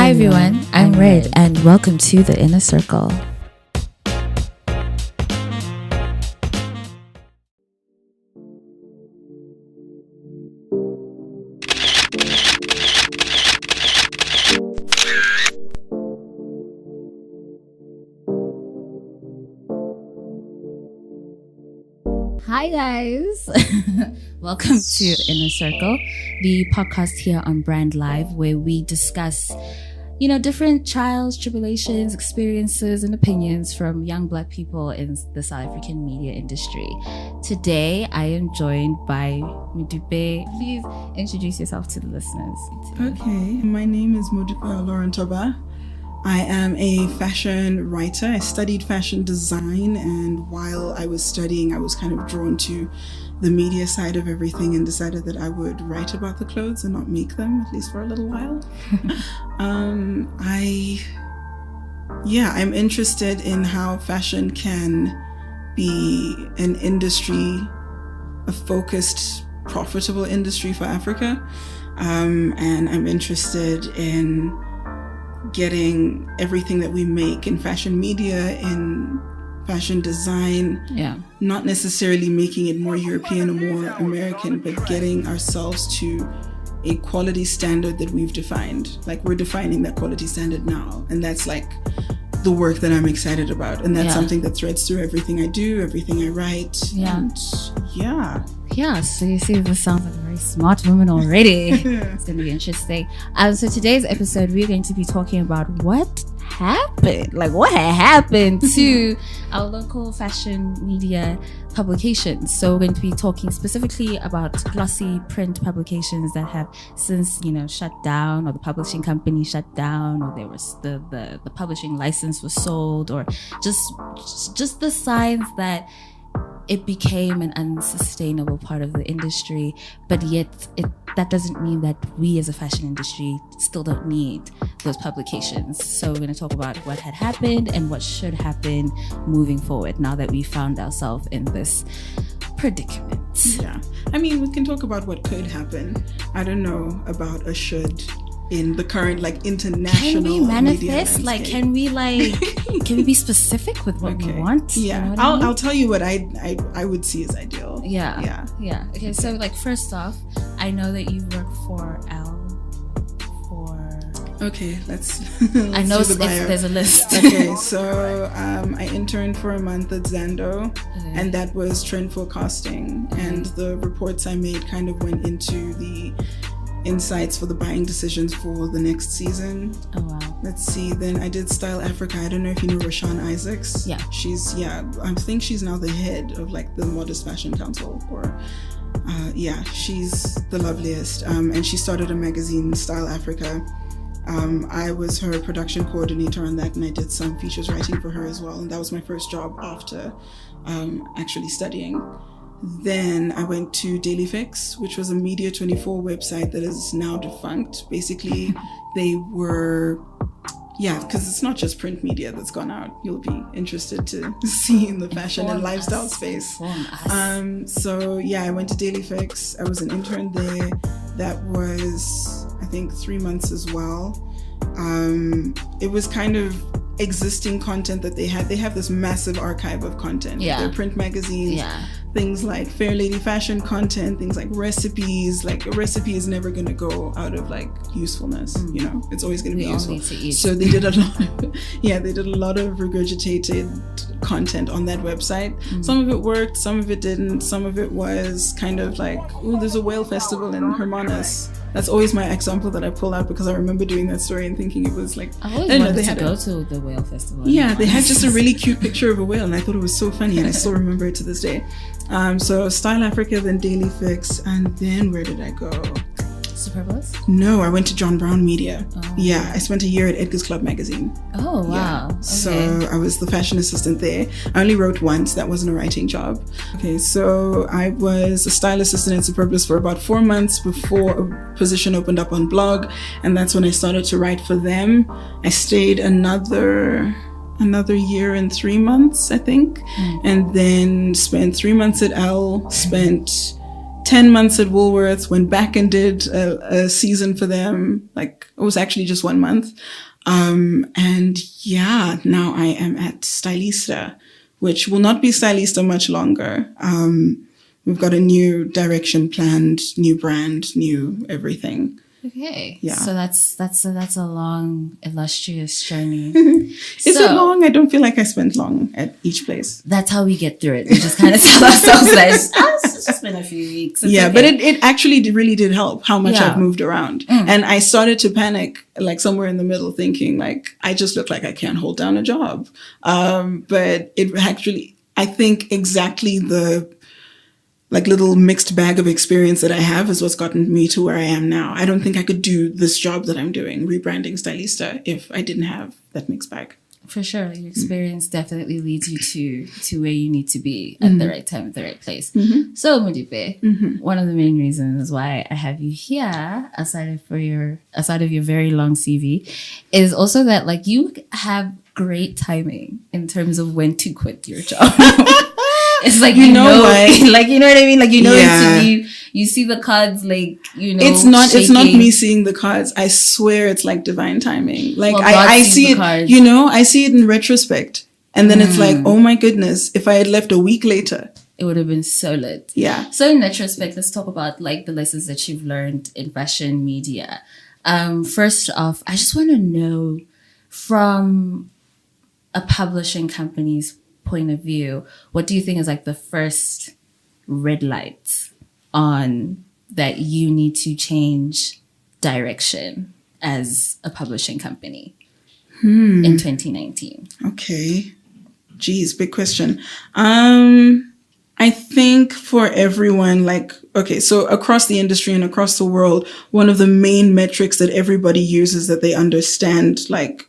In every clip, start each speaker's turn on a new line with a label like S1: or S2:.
S1: Hi everyone, I'm Red and welcome to the Inner Circle. Hi guys, welcome to Inner Circle, the podcast here on Brand Live where we discuss, different trials, tribulations, experiences and opinions from young Black people in the South African media industry. Today I am joined by Modupe. Please introduce yourself to the listeners.
S2: Okay, my name is Modupe Oloruntoba. I am a fashion writer. I studied fashion design, and while I was studying, I was kind of drawn to the media side of everything and decided that I would write about the clothes and not make them, at least for a little while. I'm interested in how fashion can be an industry, a focused, profitable industry for Africa. And I'm interested in getting everything that we make in fashion media, in fashion design, not necessarily making it more European or more American, but getting ourselves to a quality standard that we've defined. Like, we're defining that quality standard now, and that's like the work that I'm excited about, and that's something that threads through everything I do, everything I write.
S1: So you see, this sounds like a very smart woman already. It's going to be interesting. So today's episode, we're going to be talking about what happened. Like, what had happened to our local fashion media publications. So we're going to be talking specifically about glossy print publications that have since, shut down, or the publishing company shut down, or there was the publishing license was sold, or just the signs that it became an unsustainable part of the industry, but yet that doesn't mean that we as a fashion industry still don't need those publications. So we're going to talk about what had happened and what should happen moving forward now that we found ourselves in this predicament.
S2: Yeah. I mean, we can talk about what could happen. I don't know about a should in the current international. Can we
S1: manifest? Can we be specific with what we want?
S2: Yeah, I'll tell you what I would see as ideal.
S1: Yeah. Okay, so first off, I know that you work for
S2: Okay, let's
S1: I know there's a list.
S2: Okay, so I interned for a month at Zando, and that was trend forecasting, and the reports I made kind of went into the insights for the buying decisions for the next season.
S1: Oh wow.
S2: Let's see, then I did Style Africa. I don't know if you know Rashawn Isaacs.
S1: Yeah.
S2: I think she's now the head of the Modest Fashion Council, or she's the loveliest. And she started a magazine, Style Africa. I was her production coordinator on that, and I did some features writing for her as well. And that was my first job after actually studying. Then I went to Daily Fix, which was a Media 24 website that is now defunct. Basically, they were, because it's not just print media that's gone out. You'll be interested to see in the fashion and lifestyle space. I went to Daily Fix. I was an intern there. That was, I think, 3 months as well. It was kind of existing content that they had. They have this massive archive of content. Their print magazines. Things like Fair Lady fashion content, things like recipes. A recipe is never going to go out of usefulness. It's always going to be useful. So they did a lot of regurgitated content on that website. Some of it worked, some of it didn't. Some of it was kind of there's a whale festival in Hermanus. That's always my example that I pull out, because I remember doing that story and thinking it was
S1: I've always wanted to go to the whale festival.
S2: Yeah, they had just a really cute picture of a whale, and I thought it was so funny, and I still remember it to this day. So Style Africa, then Daily Fix, and then where did I go?
S1: Superbuzz?
S2: No, I went to John Brown Media. I spent a year at Edgar's Club magazine.
S1: Oh wow. Okay.
S2: So I was the fashion assistant there. I only wrote once. That wasn't a writing job. Okay, so I was a style assistant at Superbuzz for about 4 months before a position opened up on blog, and that's when I started to write for them. I stayed another year and 3 months, I think, and then spent 3 months at Elle, spent 10 months at Woolworths, went back and did a season for them. Like, it was actually just 1 month. And yeah, now I am at Stylista, which will not be Stylista much longer. We've got a new direction planned, new brand, new everything.
S1: Okay.
S2: Yeah.
S1: So that's a long, illustrious journey.
S2: Is it long? I don't feel like I spent long at each place.
S1: That's how we get through it. We just kind of tell ourselves like, it's just been a few weeks. It's okay.
S2: But it actually really did help how much I've moved around. And I started to panic like somewhere in the middle, thinking like, I just look like I can't hold down a job. But it actually, I think exactly the like little mixed bag of experience that I have is what's gotten me to where I am now. I don't think I could do this job that I'm doing, rebranding Stylista, if I didn't have that mixed bag.
S1: For sure. Your experience definitely leads you to where you need to be at the right time, at the right place. So, Modupe, one of the main reasons why I have you here, aside of your very long CV, is also that like you have great timing in terms of when to quit your job. It's like, you know like, you know what I mean? Like, you see the cards, like,
S2: it's not me seeing the cards. I swear it's like divine timing. Like, well, I see it, I see it in retrospect. And then it's like, oh my goodness, if I had left a week later,
S1: it would have been so lit.
S2: Yeah.
S1: So in retrospect, let's talk about like the lessons that you've learned in fashion media. First off, I just want to know from a publishing company's point of view, what do you think is like the first red light on that you need to change direction as a publishing company in 2019?
S2: Okay. Geez, big question. I think for everyone, like, okay, so across the industry and across the world, one of the main metrics that everybody uses that they understand, like,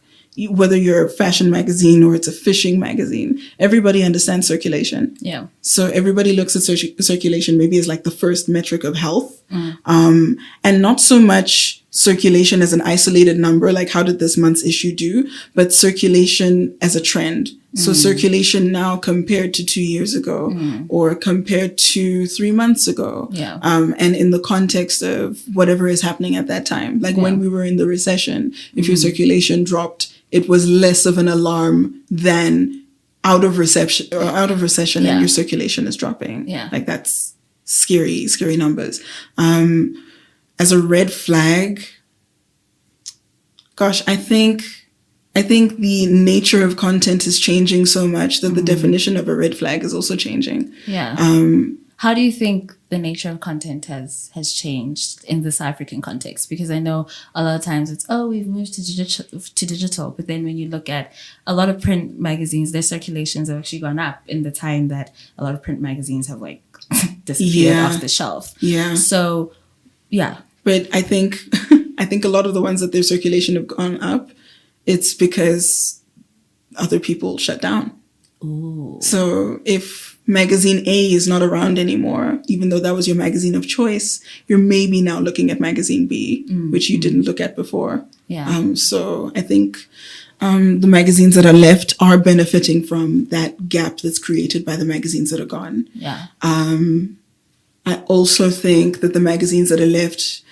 S2: whether you're a fashion magazine or it's a fishing magazine, everybody understands circulation.
S1: Yeah.
S2: So everybody looks at circulation maybe as like the first metric of health. And not so much circulation as an isolated number, like how did this month's issue do, but circulation as a trend. So circulation now compared to 2 years ago or compared to 3 months ago.
S1: Yeah.
S2: And in the context of whatever is happening at that time, like when we were in the recession, if your circulation dropped, it was less of an alarm than out of recession and your circulation is dropping.
S1: Yeah.
S2: Like that's scary numbers. As a red flag, gosh, I think the nature of content is changing so much that the definition of a red flag is also changing.
S1: Yeah. How do you think the nature of content has changed in this African context? Because I know a lot of times it's, we've moved to digital. But then when you look at a lot of print magazines, their circulations have actually gone up in the time that a lot of print magazines have like disappeared off the shelf.
S2: Yeah.
S1: So, yeah.
S2: But I think a lot of the ones that their circulation have gone up, it's because other people shut down.
S1: Ooh.
S2: So if magazine A is not around anymore, even though that was your magazine of choice, you're maybe now looking at magazine B, which you didn't look at before.
S1: Yeah.
S2: So I think the magazines that are left are benefiting from that gap that's created by the magazines that are gone.
S1: Yeah.
S2: I also think that the magazines that are left,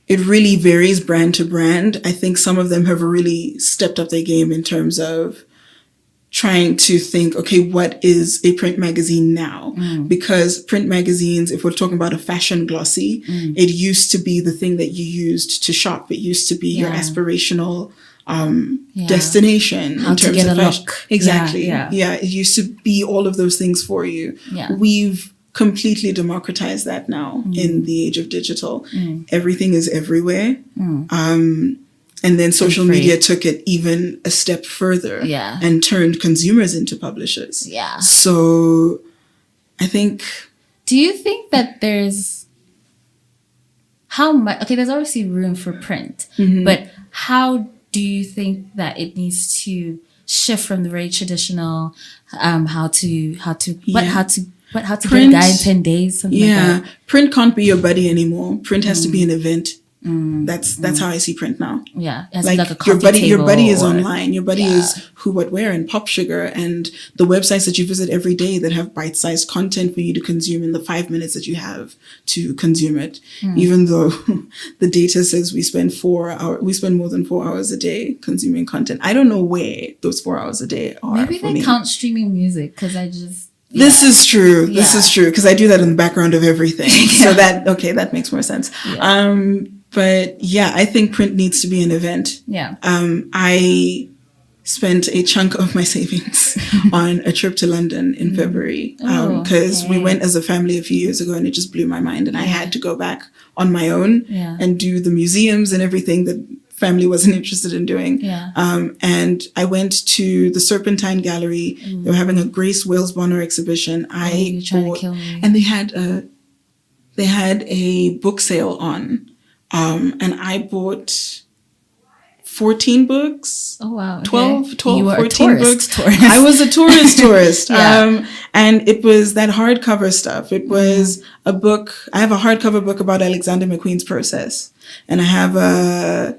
S2: it really varies brand to brand. I think some of them have really stepped up their game in terms of trying to think, okay, what is a print magazine now? Because print magazines, if we're talking about a fashion glossy, it used to be the thing that you used to shop. It used to be your aspirational destination
S1: How
S2: in
S1: to
S2: terms
S1: get
S2: of
S1: a
S2: fashion.
S1: look.
S2: Exactly.
S1: Yeah.
S2: It used to be all of those things for you.
S1: Yeah.
S2: We've completely democratized that now in the age of digital. Everything is everywhere. And then social media took it even a step further and turned consumers into publishers.
S1: Yeah.
S2: So I think...
S1: Do you think that there's... How much... Okay, there's obviously room for print. But how do you think that it needs to shift from the very traditional how to get a guy in 10 days, something like that?
S2: Print can't be your buddy anymore. Print has to be an event. That's how I see print now.
S1: Yeah, it has
S2: Like,
S1: like a
S2: your buddy is
S1: or,
S2: online. Your buddy is Who, What, Where, and Pop Sugar, and the websites that you visit every day that have bite-sized content for you to consume in the 5 minutes that you have to consume it. Even though the data says we spend more than 4 hours a day consuming content. I don't know where those 4 hours a day are.
S1: Maybe they count streaming music because I just.
S2: Yeah. This is true. This is true because I do that in the background of everything. So that makes more sense. Yeah. But yeah, I think print needs to be an event.
S1: Yeah.
S2: I spent a chunk of my savings on a trip to London in February because we went as a family a few years ago and it just blew my mind, and I had to go back on my own and do the museums and everything that family wasn't interested in doing. Yeah. And I went to the Serpentine Gallery. They were having a Grace Wales Bonner exhibition.
S1: You're trying to kill me.
S2: And they had a book sale on. And I bought 14 books.
S1: Oh, wow.
S2: 12,
S1: you were
S2: 14 books.
S1: Tourist.
S2: I was a tourist. And it was that hardcover stuff. It was a book. I have a hardcover book about Alexander McQueen's process. And I have a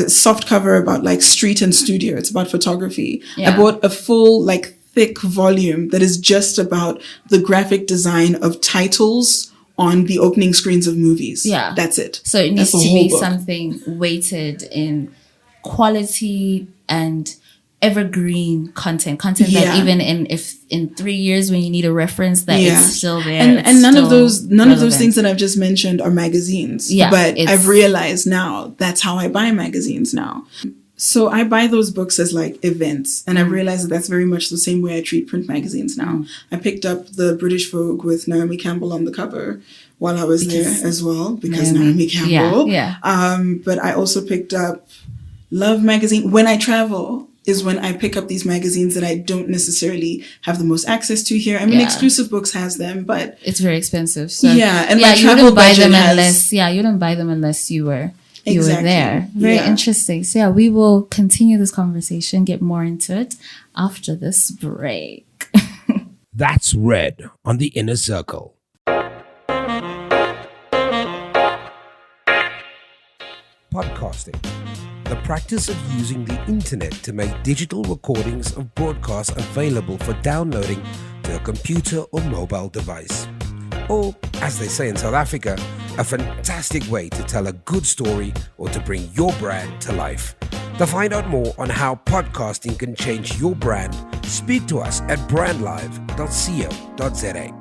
S2: soft cover about like street and studio. It's about photography. Yeah. I bought a full like thick volume that is just about the graphic design of titles on the opening screens of movies. Yeah. That's it.
S1: So it needs to be something weighted in quality and evergreen content that even if in 3 years when you need a reference that it's still there.
S2: And none of those things that I've just mentioned are magazines. Yeah. But I've realized now that's how I buy magazines now. So I buy those books as like events, and I realized that that's very much the same way I treat print magazines now. I picked up the British Vogue with Naomi Campbell on the cover while I was there as well, because Naomi Campbell. But I also picked up Love magazine. When I travel is when I pick up these magazines that I don't necessarily have the most access to here. I mean, Exclusive Books has them, but
S1: it's very expensive. So
S2: and my travel budget
S1: you don't buy them unless you were there. Very interesting. So we will continue this conversation, get more into it after this break.
S3: That's Red on the Inner Circle. Podcasting, the practice of using the internet to make digital recordings of broadcasts available for downloading to a computer or mobile device. Or, as they say in South Africa, a fantastic way to tell a good story or to bring your brand to life. To find out more on how podcasting can change your brand, speak to us at brandlive.co.za.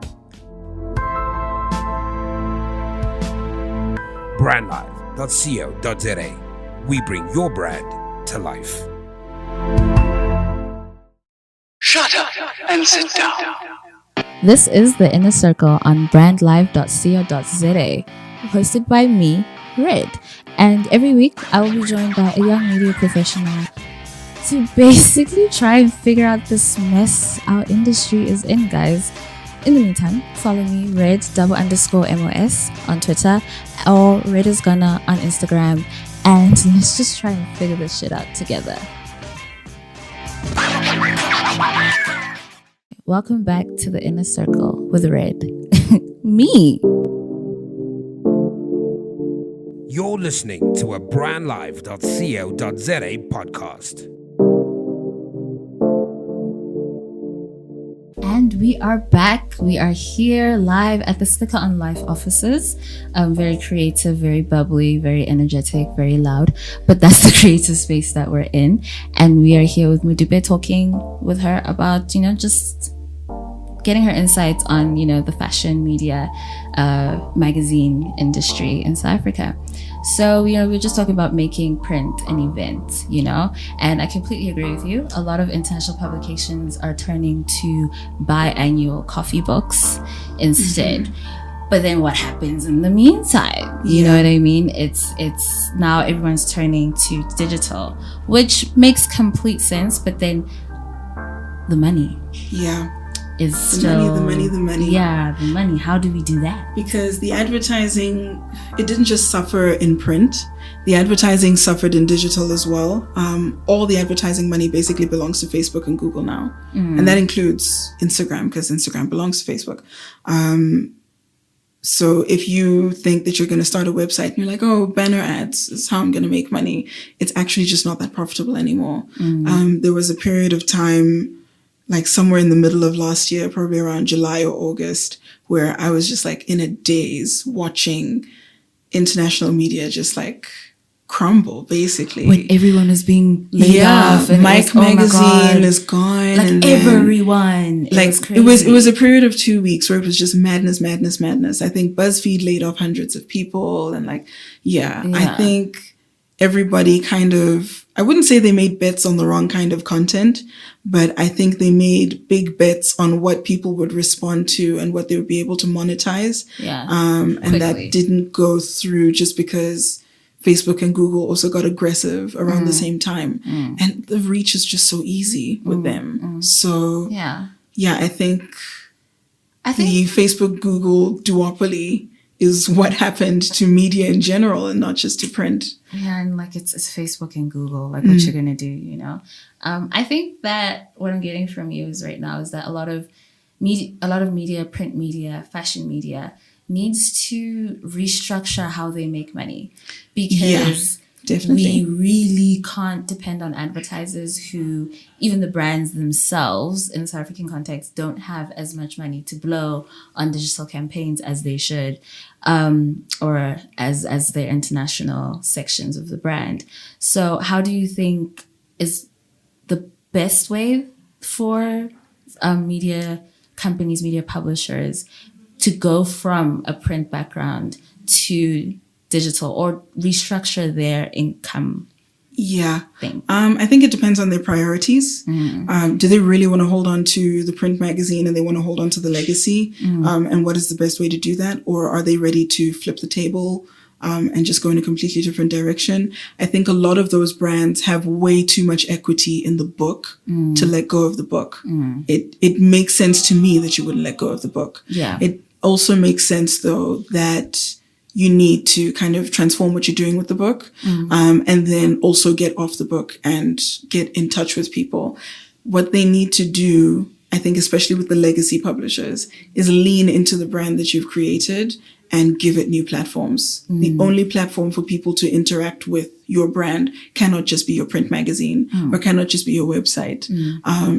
S3: brandlive.co.za. We bring your brand to life.
S4: Shut up and sit down.
S1: This is The Inner Circle on brandlive.co.za, hosted by me, Red. And every week, I will be joined by a young media professional to basically try and figure out this mess our industry is in, guys. In the meantime, follow me, Red_MOS on Twitter or Red is Gonna on Instagram, and let's just try and figure this shit out together. Welcome back to The Inner Circle with Red. Me.
S3: You're listening to a brandlive.co.za podcast.
S1: And we are back. We are here live at the Slicker on Life offices. Very creative, very bubbly, very energetic, very loud. But that's the creative space that we're in. And we are here with Modupe, talking with her about, just getting her insights on, the fashion media, magazine industry in South Africa. So, we're just talking about making print an event, and I completely agree with you. A lot of international publications are turning to biannual coffee books instead. Mm-hmm. But then what happens in the meantime? You know what I mean? It's now everyone's turning to digital, which makes complete sense. But then the money.
S2: Yeah.
S1: Is still
S2: the money.
S1: Yeah, the money. How do we do that?
S2: Because the advertising, it didn't just suffer in print. The advertising suffered in digital as well. All the advertising money basically belongs to Facebook and Google now. And that includes Instagram, because Instagram belongs to Facebook. So if you think that you're going to start a website and you're like, oh, banner ads is how I'm going to make money, it's actually just not that profitable anymore. There was a period of time, like somewhere in the middle of last year, probably around July or August, where I was just like in a daze watching international media just like crumble, basically.
S1: When everyone is being laid off, and
S2: Mike Magazine is gone,
S1: like
S2: and
S1: everyone,
S2: like it was a period of 2 weeks where it was just madness. I think BuzzFeed laid off hundreds of people, and like, I think everybody kind of, I wouldn't say they made bets on the wrong kind of content, but I think they made big bets on what people would respond to and what they would be able to monetize. And that didn't go through just because Facebook and Google also got aggressive around the same time. And the reach is just so easy with them. So I think the Facebook Google duopoly is what happened to media in general and not just to print.
S1: Yeah, and like it's Facebook and Google, like what you're gonna do, you know. I think that what I'm getting from you is right now is that a lot of media, print media, fashion media needs to restructure how they make money, because we really can't depend on advertisers who, even the brands themselves in the South African context, don't have as much money to blow on digital campaigns as they should, or as their international sections of the brand. So how do you think is the best way for media companies, media publishers to go from a print background to digital, or restructure their income thing?
S2: I think it depends on their priorities. Do they really want to hold on to the print magazine and they want to hold on to the legacy? And what is the best way to do that? Or are they ready to flip the table and just go in a completely different direction? I think a lot of those brands have way too much equity in the book to let go of the book. It makes sense to me that you wouldn't let go of the book. It also makes sense, though, that you need to kind of transform what you're doing with the book, and then also get off the book and get in touch with people. What they need to do, I think, especially with the legacy publishers, is lean into the brand that you've created and give it new platforms. The only platform for people to interact with your brand cannot just be your print magazine or cannot just be your website.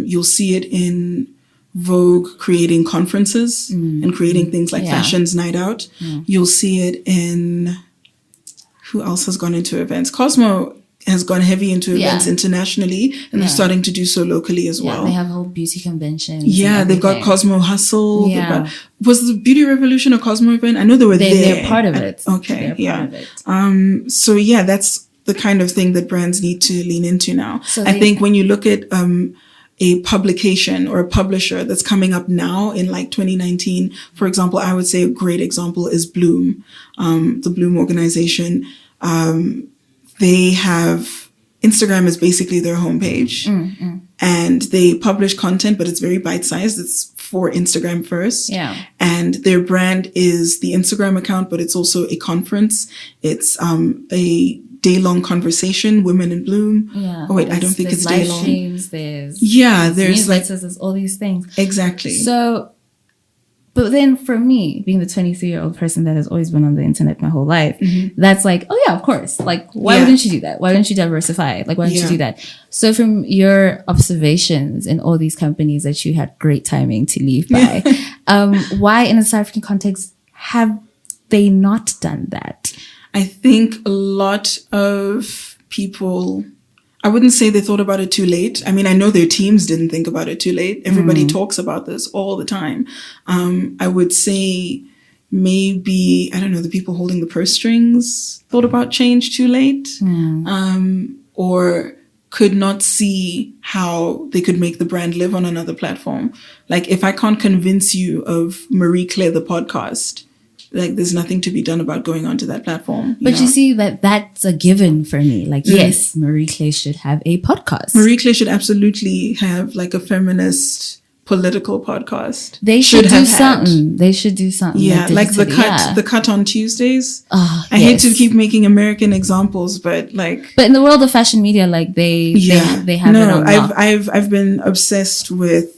S2: You'll see it in Vogue creating conferences and creating things like Fashion's Night Out. You'll see it in, who else has gone into events? Cosmo has gone heavy into events internationally, and they're starting to do so locally as well.
S1: They have whole beauty conventions.
S2: They've got Cosmo Hustle. Was the Beauty Revolution a Cosmo event? I know they were there.
S1: They're part of it.
S2: Okay, So that's the kind of thing that brands need to lean into now. So I think when you look at a publication or a publisher that's coming up now in like 2019, for example, I would say a great example is Bloom, the Bloom organization. They have, Instagram is basically their homepage, and they publish content, but it's very bite-sized. It's for Instagram first. And their brand is the Instagram account, but it's also a conference. It's a day-long conversation, Women in Bloom. Oh wait, I don't think it's day-long.
S1: Live streams, there's
S2: newsletters,
S1: there's all these things.
S2: Exactly.
S1: So, but then for me, being the 23-year-old person that has always been on the internet my whole life, that's like, oh yeah, of course. Like, why wouldn't you do that? Why don't you diversify? Like, why don't you do that? So from your observations in all these companies that you had great timing to leave by, why in a South African context have they not done that?
S2: I think a lot of people, I wouldn't say they thought about it too late. I mean, I know their teams didn't think about it too late. Everybody talks about this all the time. I would say maybe, I don't know, the people holding the purse strings thought about change too late, or could not see how they could make the brand live on another platform. Like, if I can't convince you of Marie Claire, the podcast, like, there's nothing to be done about going onto that platform.
S1: You see, that's a given for me. Like, yes, Marie Claire should have a podcast.
S2: Marie Claire should absolutely have like a feminist political podcast.
S1: They should do something. They should do something.
S2: Yeah, like the cut on Tuesdays. I hate to keep making American examples, but like.
S1: But in the world of fashion media, like they have it on lock.
S2: I've been obsessed with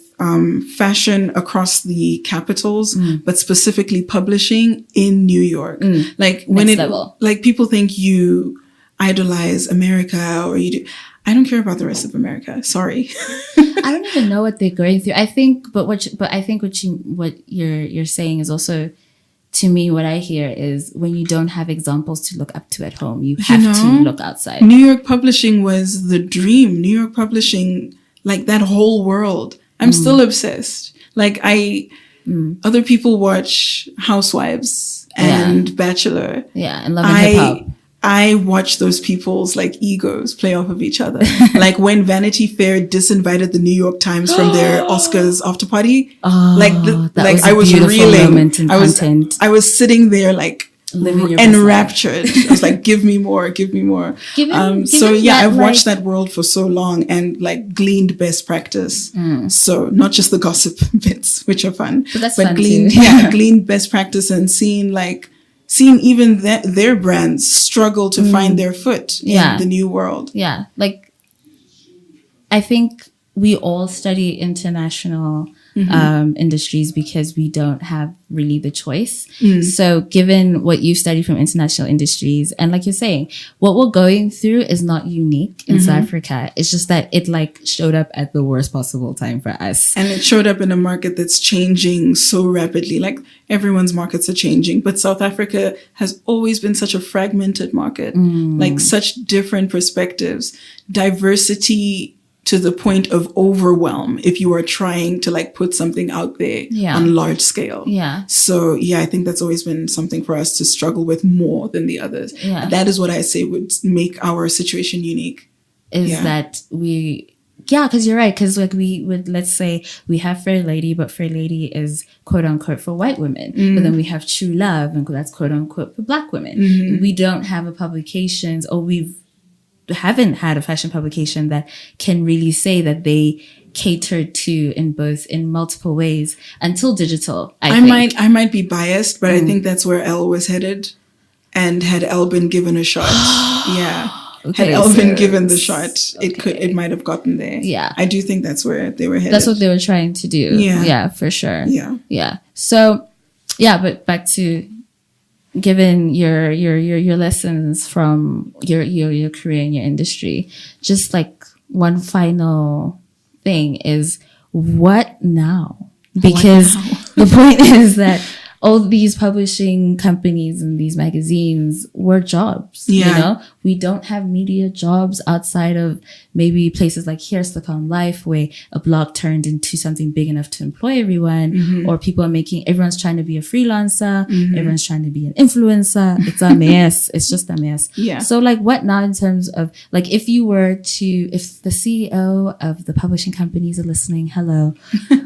S2: fashion across the capitals, but specifically publishing in New York. Like when
S1: Next level.
S2: like people think you idolize America or you do. I don't care about the rest of America. Sorry.
S1: I don't even know what they're going through. I think, what you're saying is also, to me, what I hear is when you don't have examples to look up to at home, you have to look outside.
S2: New York publishing was the dream. New York publishing, like that whole world. I'm still obsessed. Like other people watch Housewives and Bachelor.
S1: Yeah, and Love and Hip Hop.
S2: I watch those people's like egos play off of each other. Like when Vanity Fair disinvited the New York Times from their Oscars after party. I was reeling. I was sitting there like enraptured. I was like, give me more, give me more. I've watched that world for so long and like gleaned best practice. So not just the gossip bits, which are fun,
S1: but
S2: gleaned best practice and seeing even their brands struggle to find their foot in the new world. Yeah.
S1: Like, I think we all study international industries because we don't have really the choice. So given what you study from international industries, and like you're saying, what we're going through is not unique in South Africa. It's just that it like showed up at the worst possible time for us.
S2: And it showed up in a market that's changing so rapidly. Like everyone's markets are changing, but South Africa has always been such a fragmented market, like such different perspectives, diversity to the point of overwhelm if you are trying to like put something out there on large scale. Yeah. So I think that's always been something for us to struggle with more than the others. Yeah. That is what I say would make our situation unique.
S1: That because you're right. Because like we would, let's say we have Fair Lady, but Fair Lady is quote unquote for white women. But then we have True Love, and that's quote unquote for black women. We don't have a publications, or haven't had a fashion publication that can really say that they catered to in multiple ways until digital. I
S2: might be biased, but I think that's where Elle was headed. And had Elle been given a shot, had Elle been given the shot, it might have gotten there. Yeah, I do think that's where they were headed.
S1: That's what they were trying to do. Yeah, for sure. Yeah. So, but back to, given your lessons from your career in your industry, just like one final thing is, what now? Because the point is that all these publishing companies and these magazines were jobs. You know, we don't have media jobs outside of maybe places like here, Silicon Life, where a blog turned into something big enough to employ everyone, or everyone's trying to be a freelancer, everyone's trying to be an influencer. It's a mess. It's just a mess. Yeah. So like, what now in terms of like, if the CEO of the publishing companies are listening, hello,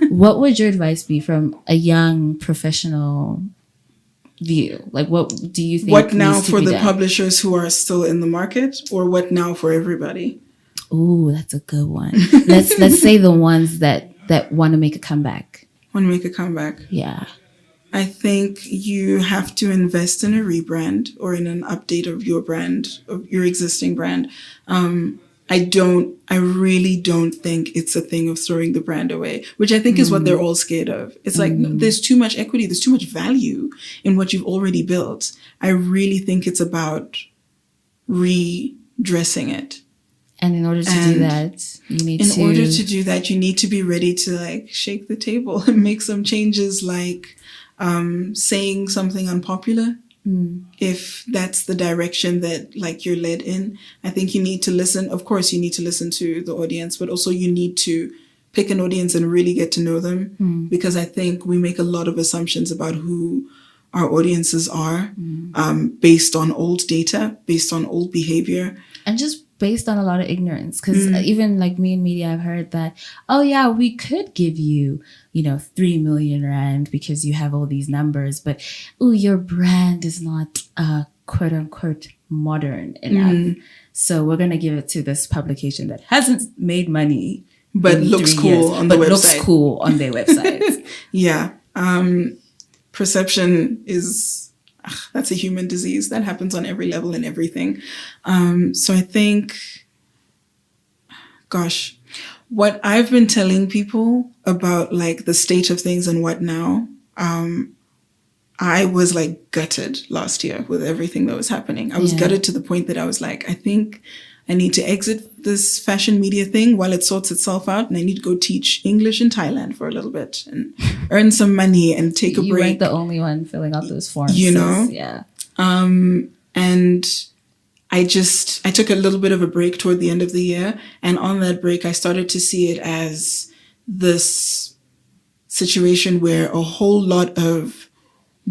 S1: what would your advice be from a young professional view? Like, what do you think?
S2: What now for the publishers who are still in the market, or what now for everybody?
S1: Ooh, that's a good one. Let's say the ones that want to make a comeback.
S2: Yeah. I think you have to invest in a rebrand or in an update of your brand, of your existing brand. I really don't think it's a thing of throwing the brand away, which I think is what they're all scared of. It's like, no, there's too much equity, there's too much value in what you've already built. I really think it's about redressing it.
S1: And in order to do that,
S2: you need to be ready to like shake the table and make some changes, like saying something unpopular. If that's the direction that like you're led in, I think you need to listen. Of course, you need to listen to the audience, but also you need to pick an audience and really get to know them, because I think we make a lot of assumptions about who our audiences are based on old data, based on old behavior.
S1: And just based on a lot of ignorance, because even like me in media, I've heard that, oh yeah, we could give you, 3 million rand because you have all these numbers, but your brand is not quote unquote modern enough. So we're going to give it to this publication that hasn't made money,
S2: but looks cool on the website.
S1: Looks cool on their website.
S2: Yeah. Perception is, that's a human disease that happens on every level and everything. So I think, What I've been telling people about like the state of things and what now, I was like gutted last year with everything that was happening. I was gutted to the point that I was like, I think I need to exit this fashion media thing while it sorts itself out, and I need to go teach English in Thailand for a little bit and earn some money and take a break.
S1: You weren't the only one filling out those forms.
S2: You know?
S1: Yeah.
S2: And I took a little bit of a break toward the end of the year. And on that break, I started to see it as this situation where a whole lot of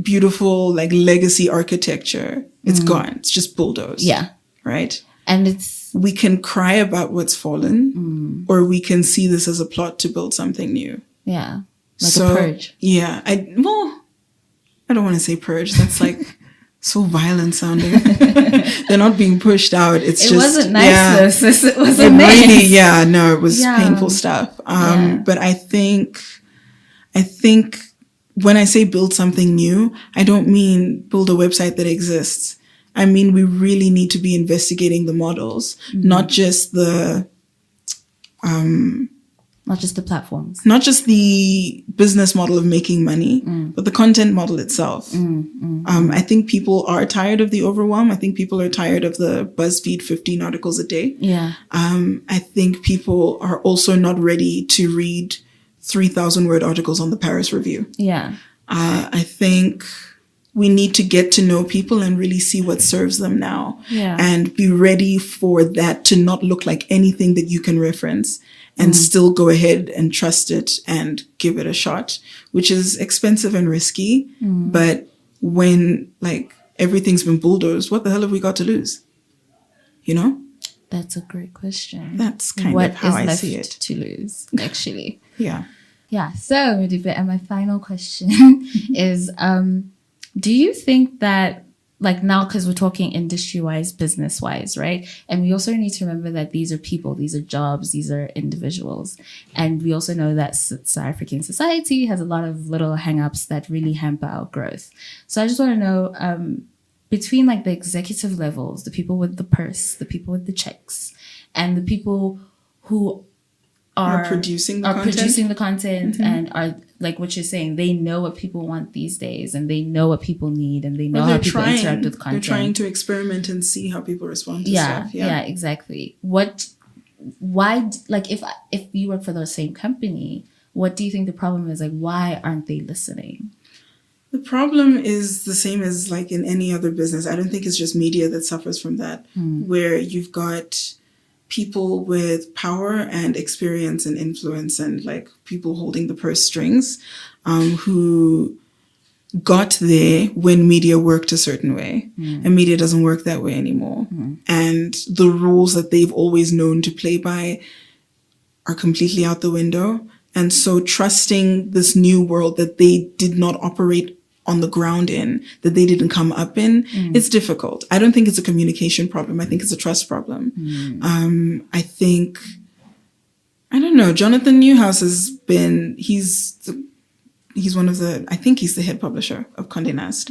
S2: beautiful, like legacy architecture, it's gone. It's just bulldozed.
S1: Yeah.
S2: Right?
S1: And
S2: we can cry about what's fallen, or we can see this as a plot to build something new.
S1: Yeah. Like a purge.
S2: Yeah. I don't want to say purge. That's like so violent sounding. They're not being pushed out. It
S1: wasn't nice. Yeah, it wasn't nice.
S2: Really, yeah, no, it was painful stuff. But I think when I say build something new, I don't mean build a website that exists. I mean, we really need to be investigating the models, not just the
S1: platforms,
S2: not just the business model of making money, but the content model itself. I think people are tired of the overwhelm. I think people are tired of the BuzzFeed 15 articles a day.
S1: Yeah.
S2: I think people are also not ready to read 3,000 word articles on the Paris Review.
S1: Yeah.
S2: I think we need to get to know people and really see what serves them now.
S1: Yeah.
S2: And be ready for that to not look like anything that you can reference, and still go ahead and trust it and give it a shot, which is expensive and risky. But when like everything's been bulldozed, what the hell have we got to lose? You know?
S1: That's a great question.
S2: That's kind of how I see it.
S1: To lose, actually.
S2: Yeah.
S1: Yeah. So, Modupe, and my final question is, do you think that, like now, because we're talking industry-wise, business-wise, right? And we also need to remember that these are people, these are jobs, these are individuals. And we also know that South African society has a lot of little hang-ups that really hamper our growth. So I just want to know, between like the executive levels, the people with the purse, the people with the checks, and the people who are producing the content and are like what you're saying, they know what people want these days, and they know what people need, and they know how people interact with content.
S2: They're trying to experiment and see how people respond to stuff.
S1: Yeah, exactly. Why, like if you work for the same company, what do you think the problem is? Like, why aren't they listening?
S2: The problem is the same as like in any other business. I don't think it's just media that suffers from that, where you've got people with power and experience and influence and like people holding the purse strings, who got there when media worked a certain way, and media doesn't work that way anymore. And the rules that they've always known to play by are completely out the window. And so trusting this new world that they did not operate on the ground in, that they didn't come up in, it's difficult. I don't think it's a communication problem. I think it's a trust problem. I think, I don't know, Jonathan Newhouse he's one of the, I think he's the head publisher of Condé Nast.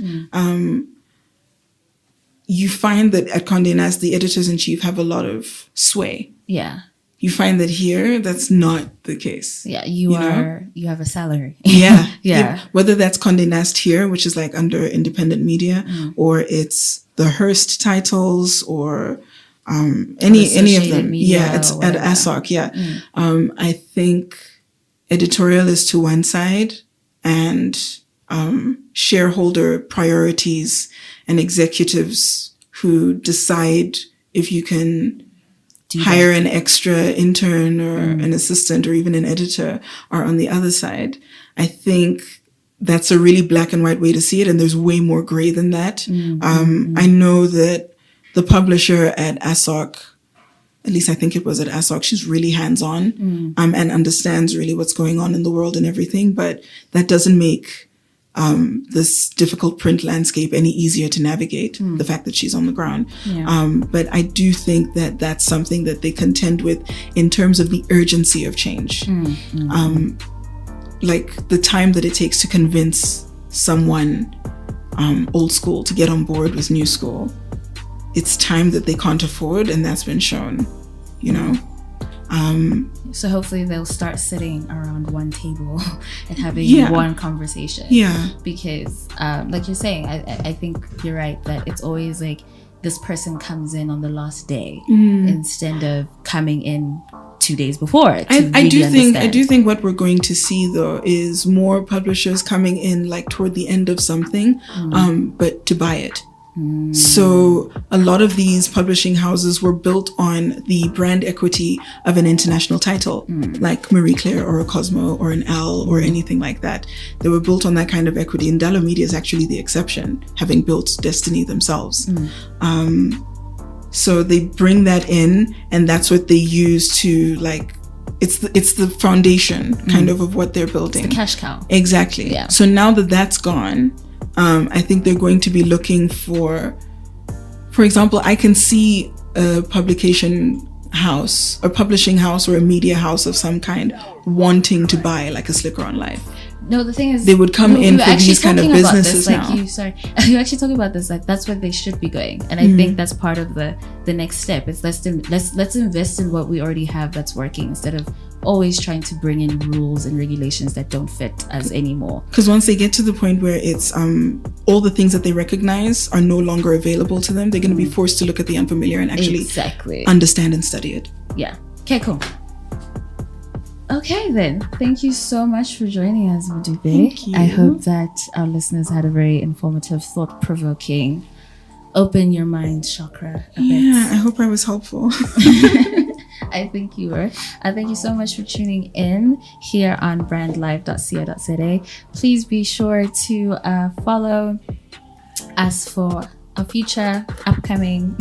S2: You find that at Condé Nast, the editors-in-chief have a lot of sway.
S1: Yeah.
S2: You find that here, that's not the case.
S1: Yeah, you have a salary.
S2: Yeah.
S1: Yeah.
S2: Whether that's Condé Nast here, which is like under independent media, or it's the Hearst titles, or any of them. Yeah, it's at ASOC. Yeah. I think editorial is to one side, and shareholder priorities and executives who decide if you can hire an extra intern or an assistant or even an editor are on the other side. I think that's a really black and white way to see it, and there's way more gray than that. I know that the publisher at ASOC, at least I think it was at ASOC, she's really hands-on and understands really what's going on in the world and everything, but that doesn't make this difficult print landscape any easier to navigate, the fact that she's on the ground. But I do think that that's something that they contend with in terms of the urgency of change. Like the time that it takes to convince someone old school to get on board with new school. It's time that they can't afford, and that's been shown, you know.
S1: So hopefully they'll start sitting around one table and having one conversation.
S2: Yeah.
S1: Because like you're saying, I think you're right that it's always like this person comes in on the last day instead of coming in 2 days before.
S2: I do think what we're going to see though is more publishers coming in like toward the end of something, but to buy it. So a lot of these publishing houses were built on the brand equity of an international title, like Marie Claire or a Cosmo or an Elle or anything like that. They were built on that kind of equity, and Dallo Media is actually the exception, having built Destiny themselves. So they bring that in, and that's what they use to like. It's the foundation kind of what they're building.
S1: It's the cash cow.
S2: Exactly.
S1: Yeah.
S2: So now that that's gone, I think they're going to be looking for example, I can see a publication house, a publishing house or a media house of some kind wanting to buy like a Slicker on Life.
S1: No, the thing is,
S2: they would come in for these kind of businesses now.
S1: You're actually talking about this. Like that's where they should be going, and I think that's part of the next step. It's let's invest in what we already have that's working instead of always trying to bring in rules and regulations that don't fit us anymore.
S2: Because once they get to the point where it's all the things that they recognize are no longer available to them, they're going to be forced to look at the unfamiliar and actually understand and study it.
S1: Yeah. Okay. Cool. Okay then, thank you so much for joining us, Modupe.
S2: Thank you.
S1: I hope that our listeners had a very informative, thought-provoking, open your mind chakra a bit.
S2: Yeah, I hope I was helpful.
S1: I think you were. Thank you so much for tuning in here on brandlive.co.za. Please be sure to follow us for our future upcoming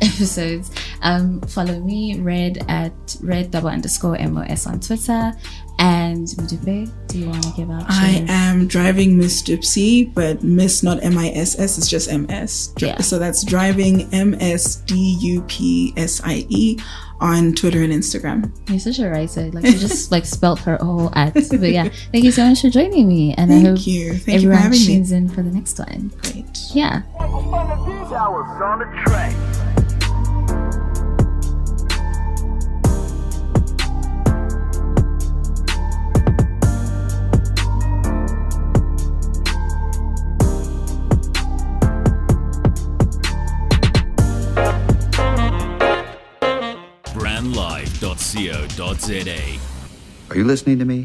S1: episodes. Follow me, Red at red__MOS on Twitter. And Modupe, do you want to give out?
S2: I am driving Miss Dipsy, but Miss not MISS, it's just MS. So that's driving MSDUPSIE on Twitter and Instagram.
S1: You're such a writer. Like you just like spelt her whole at. But yeah, thank you so much for joining me. And I hope everyone tunes in for the next one.
S2: Great.
S1: Yeah.
S5: brandlive.co.za.
S6: Are you listening to me?